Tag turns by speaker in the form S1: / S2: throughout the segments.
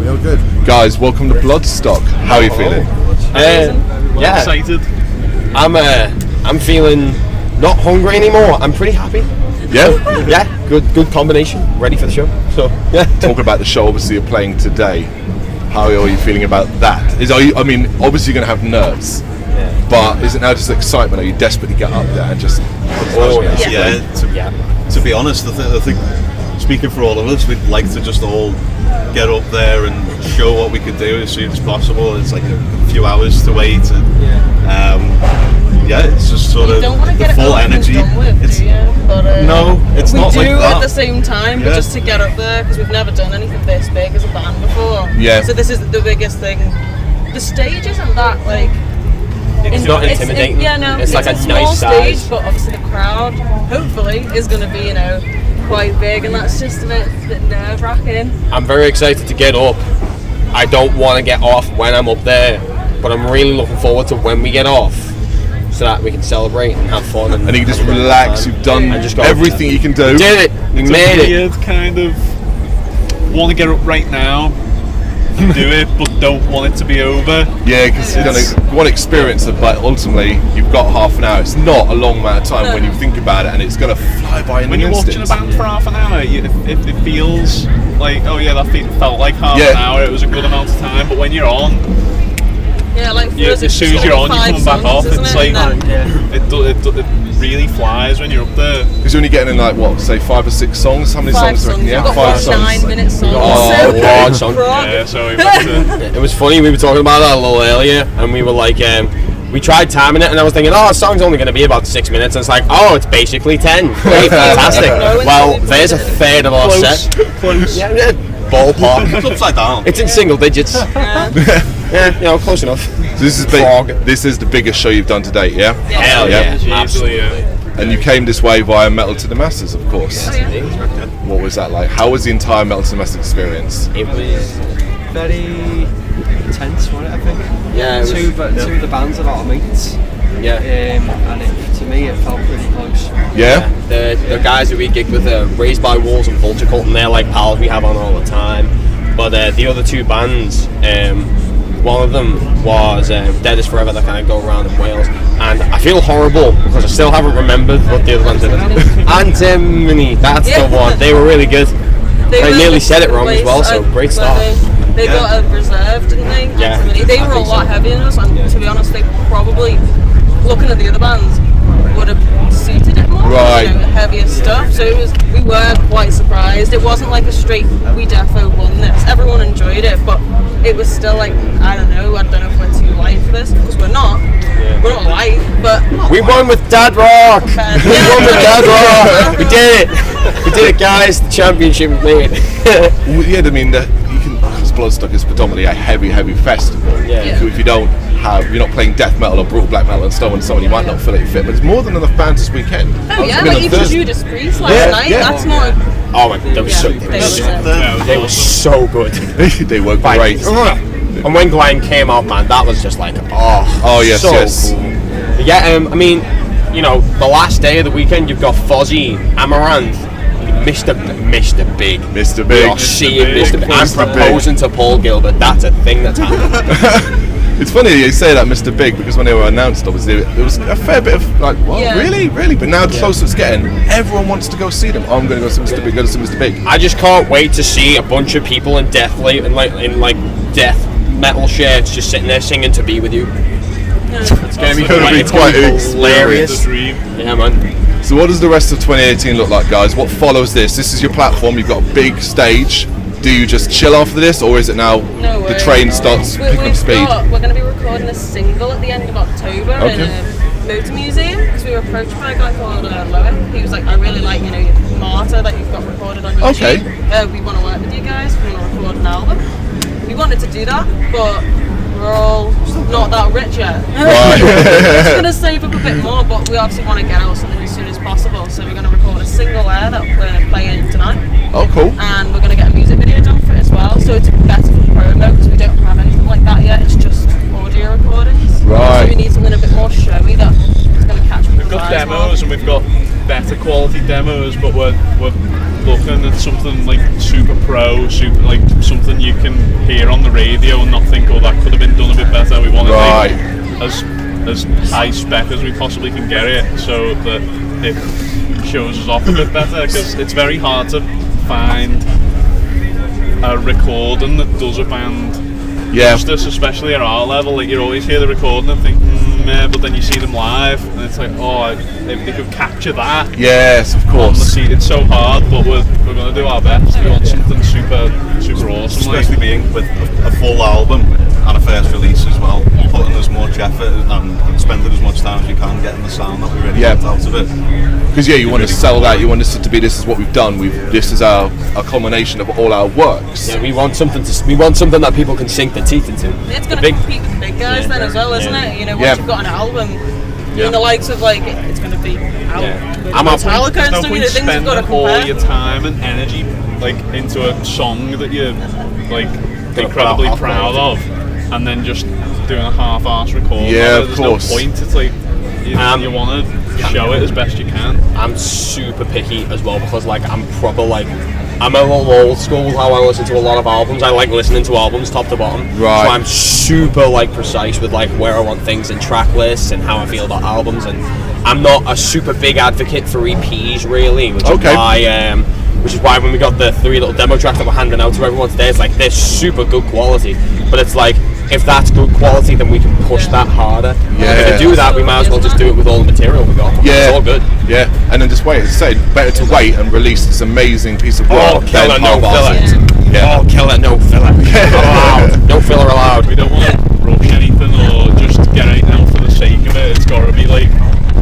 S1: Feel good.
S2: Guys, welcome to Bloodstock. How are you feeling?
S3: Yeah,
S4: excited.
S3: I'm feeling not hungry anymore. I'm pretty happy.
S2: Yeah?
S3: Yeah, good combination. Ready for the show. So yeah.
S2: Talking about the show, obviously you're playing today. How are you feeling about that? Obviously you're going to have nerves.
S3: Yeah.
S2: But is it now just excitement? Are you desperate to get up there and just...
S1: To be honest, I think speaking for all of us, we'd like to just all get up there and show what we could do as soon as possible. It's like a few hours to wait, and it's just sort of the full energy. It's not like that.
S5: We do at the same time, but just to get up there, because we've never done anything this big as a band before.
S2: Yeah.
S5: So this is the biggest thing. The stage isn't that like.
S3: It's not intimidating. It's like a
S5: small
S3: nice
S5: stage,
S3: size.
S5: but obviously the crowd, hopefully, is going to be quite big, and that's just a bit nerve-wracking.
S3: I'm very excited to get up. I don't want to get off when I'm up there, but I'm really looking forward to when we get off, so that we can celebrate and have fun. And
S2: you can just relax. You've done everything you can do.
S3: We did it. We made it.
S4: Weird kind of want to get up right now, and do it, but don't want it to be over.
S2: Yeah, because you want to experience it, but ultimately you've got half an hour. It's not a long amount of time when you think about it, and it's going to fly by in
S4: when
S2: an
S4: you're
S2: instant.
S4: watching a band for half an hour, it feels like, oh yeah, that felt like half an hour. It was a good amount of time. But when you're on, as soon as you're on, you're coming back off. It's like it really flies when you're up there.
S2: Because you're only getting in 5 or 6 songs. How many songs?
S5: Yeah, 5 songs. 9-minute songs.
S3: One song.
S4: Yeah, so
S3: it was funny. We were talking about that a little earlier, and we were like, we tried timing it, and I was thinking, the song's only going to be about 6 minutes, and it's like, it's basically 10. Great, fantastic. Well, there's a third of our set.
S4: Close.
S3: Yeah, ballpark.
S1: It's upside down.
S3: It's in single digits. Yeah, close enough.
S2: So this is big. This is the biggest show you've done to date, yeah?
S3: Hell yeah.
S4: Absolutely.
S2: And you came this way via Metal to the Masses, of course. What was that like? How was the entire Metal to the Masses experience?
S6: It was very intense, wasn't it, I think?
S3: Yeah,
S6: two of the bands are our mates.
S3: Yeah.
S6: And to me it felt pretty close.
S2: Yeah?
S3: The guys that we gigged with, Raised by Wolves and Vulture Cult, and they're like pals we have on all the time. But the other two bands, one of them was Dead Is Forever, that kind of go around in Wales, and I feel horrible because I still haven't remembered what the other ones did. Antimony, that's the one. They were really good. I nearly said it wrong as well, so great start.
S5: They got a reserve, didn't they?
S3: Yeah.
S5: Antimony. They were a lot heavier than us, and to be honest, they probably, looking at the other bands, would have suited it more.
S2: Right.
S5: Heavier stuff. So we were quite surprised. It wasn't like a straight, we defo won this. Everyone enjoyed it, but it was still like, I don't know if we're too light for this, because we're not. Yeah. We're not light, but...
S3: We won with Dad Rock! We won with Dad Rock! We did it! We did it, guys! The championship was made.
S2: Yeah, I mean, because Bloodstock is predominantly a heavy festival.
S3: Yeah.
S2: So if you're not playing death metal or brutal black metal and so on, you might not feel it fit, but it's more than enough bands this weekend.
S5: Oh yeah, like even Judas Priest last night, that's not...
S3: Oh my God, they were so good.
S2: They were great.
S3: And when Glenn came out, man, that was just like,
S2: yes.
S3: Cool. Yeah, I mean, the last day of the weekend, you've got Fozzy, Amaranth, Mr. Big.
S2: Mr.
S3: We
S2: Big.
S3: are seeing Mr. Big. I'm proposing to Paul Gilbert. That's a thing that's happening.
S2: It's funny you say that, Mr. Big, because when they were announced, obviously, there was a fair bit of really? But now the closer it's getting, everyone wants to go see them. I'm going to go see Mr. Big, go to see Mr. Big.
S3: I just can't wait to see a bunch of people in death metal shirts just sitting there singing "To Be With You." It's going to be quite hilarious. Yeah, man.
S2: So what does the rest of 2018 look like, guys? What follows this? This is your platform. You've got a big stage. Do you just chill after this, or is it now the train starts picking up speed?
S5: We're going to be recording a single at the end of October in a motor museum, because we were approached by a guy called Loic. He was like, I really like Martyr that you've got recorded on YouTube. We want to work with you guys. We want to record an album. We wanted to do that, but we're all not that rich yet.
S2: Right.
S5: We're just going to save up a bit more, but we obviously want to get out something as soon as possible. So we're going to record a single there that we're going to play in tonight.
S2: Oh, cool.
S5: And we're going to get a music video done for it as well. So it's better for promo, because we don't have anything like that yet. It's just audio recordings.
S2: Right.
S5: So we need something a bit more showy that's going to catch people's
S4: We've got
S5: eyes
S4: demos
S5: more.
S4: and we've got better quality demos, but we're looking at something like super pro, like something you can hear on the radio and not think, oh, that could have been done a bit better. We want it like, as high spec as we possibly can get it, so that it shows us off a bit better, because it's very hard to find a recording that does a band justice, especially at our level. Like, you always hear the recording and think, but then you see them live and it's like, oh, if they could capture that.
S2: Yes, of course.
S4: It's so hard, but we're going to do our best. We want something super awesome,
S1: especially being with a full album and a first release as well, putting as much effort and spending as much time as we can getting the sound that we really want out of it.
S2: Because you want to sell that, you want this to be, this is what we've done, this is our culmination of all our works.
S3: Yeah, we want something that people can sink their teeth into.
S5: It's going to compete with the big guys then as well, isn't it? You know, once you've got an album, in the likes of like, it's going to be out with Metallica and stuff, you know, things you've got to compare.
S4: All your time and energy like into a song that you're like incredibly proud of, and then just doing a half-arsed record. There's no point. It's like you want to show it as best you can.
S3: I'm super picky as well, because like I'm a little old school how I listen to a lot of albums. I like listening to albums top to bottom.
S2: Right.
S3: So I'm super like precise with like where I want things in track lists and how I feel about albums, and I'm not a super big advocate for EPs really, which is why when we got the 3 little demo tracks that we're handing out to everyone today, it's like they're super good quality, but it's like, if that's good quality, then we can push that harder. To do that, we might as well just do it with all the material we got. It's all good.
S2: And then just wait. As I say, better to wait and release this amazing piece of work.
S3: Kill it, no filler. Kill it, no filler. No filler allowed.
S4: We don't want to rush anything or just get anything out for the sake of it. It's got to be like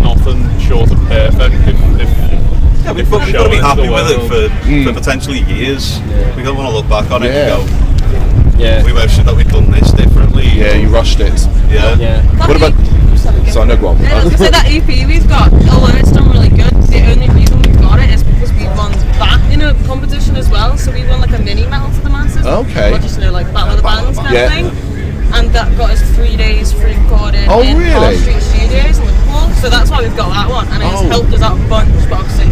S4: nothing short of perfect.
S1: We've got to be happy with it for potentially years. We don't want to look back on it and go, we wish that we'd done this differently.
S2: You rushed it. What about? So I know, go on.
S5: I was going to say that EP we've got, although it's done really good, the only reason we've got it is because we won that competition as well. So we won like a mini Metal to the Masses.
S2: Okay.
S5: Not just like Battle of the Bands kind of thing. And that got us 3 days free recording in Hall Street Studios in Liverpool. So that's why we've got that one, and it's helped us out a bunch, but obviously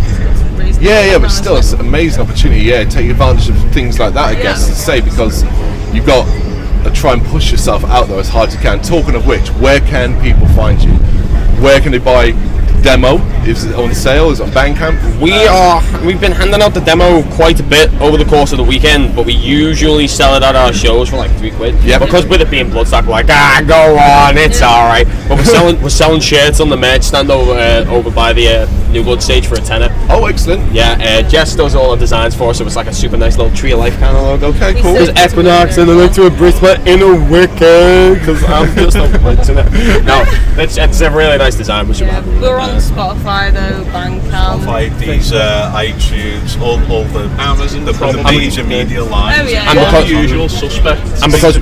S2: but still, it's an amazing opportunity. Take advantage of things like that, I guess, to say, because you've got to try and push yourself out there as hard as you can. Talking of which, where can people find you? Where can they buy demo? Is it on sale? Is it on Bandcamp?
S3: We've been handing out the demo quite a bit over the course of the weekend, but we usually sell it at our shows for like £3. Because with it being Bloodstock, we're like, go on, it's alright. But we're selling shirts on the merch stand over by the New Blood stage for £10.
S2: Oh, excellent.
S3: Jess does all the designs for us, so it's like a super nice little Tree of Life kind of logo.
S2: Okay, cool.
S3: There's Equinox and I went to a bracelet in a wicked, because I'm just not printing it. No, it's a really nice design.
S5: We're on Spotify though, Bandcamp,
S1: Deezer, iTunes, all the Amazon, the major media lines.
S3: And because
S4: usual suspects.
S3: And because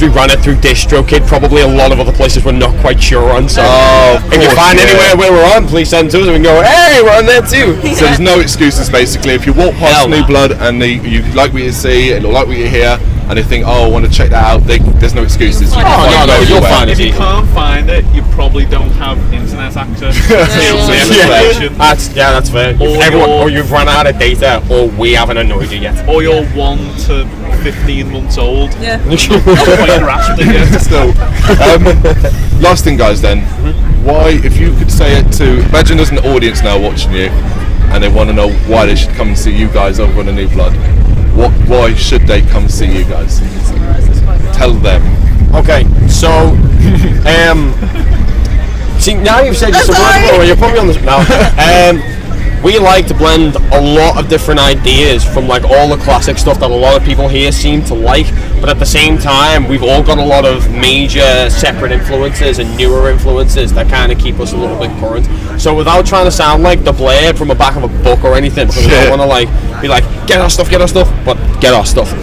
S3: we ran it through DistroKid, probably a lot of other places we're not quite sure on. So if you find anywhere where we're on, please send to us and we can go, hey, we're on there too.
S2: So there's no excuses basically. If you walk past New Blood and you like what you see and you like what you hear, and they think, I want to check that out, there's no excuses.
S3: You'll find it.
S4: If you can't find it, you probably don't have internet access.
S3: That's fair. Or you've run out of data, or we haven't annoyed you yet.
S4: Or you're 1 to 15 months old.
S2: Still. Last thing, guys, then. Why, if you could say it to, imagine there's an audience now watching you, and they want to know why they should come and see you guys over on the New Blood. Why should they come see you guys? Tell them.
S3: Okay, so see, now you've said you're probably on this now. We like to blend a lot of different ideas from like all the classic stuff that a lot of people here seem to like, but at the same time we've all got a lot of major separate influences and newer influences that kind of keep us a little bit current. So without trying to sound like the Blade from the back of a book or anything, because we don't want to like be like get our stuff, but get our stuff.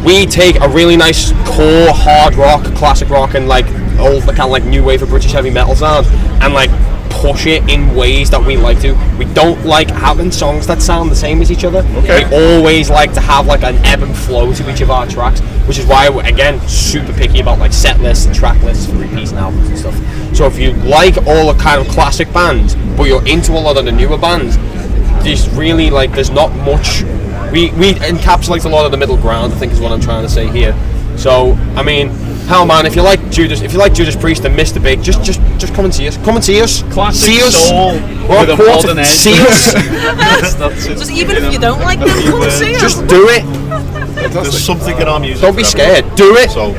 S3: We take a really nice core hard rock, classic rock, and like all the kind of like new wave of British heavy metal sound, and like push it in ways that we like to. We don't like having songs that sound the same as each other. We always like to have like an ebb and flow to each of our tracks, which is why we're, again, super picky about like set lists and track lists for EPs and albums and stuff. So if you like all the kind of classic bands, but but you're into a lot of the newer bands, there's not much. We encapsulate a lot of the middle ground, I think is what I'm trying to say here. So I mean, hell man, if you like Judas Priest and Mr. Big, just come and see us. Come and see us.
S4: Classic
S3: see us.
S4: soul with a modern edge.
S3: See us.
S4: That's it.
S5: Just even if you don't like them, come and see us.
S3: Just do it.
S1: There's something in our music.
S3: Don't be scared. Do it.
S1: So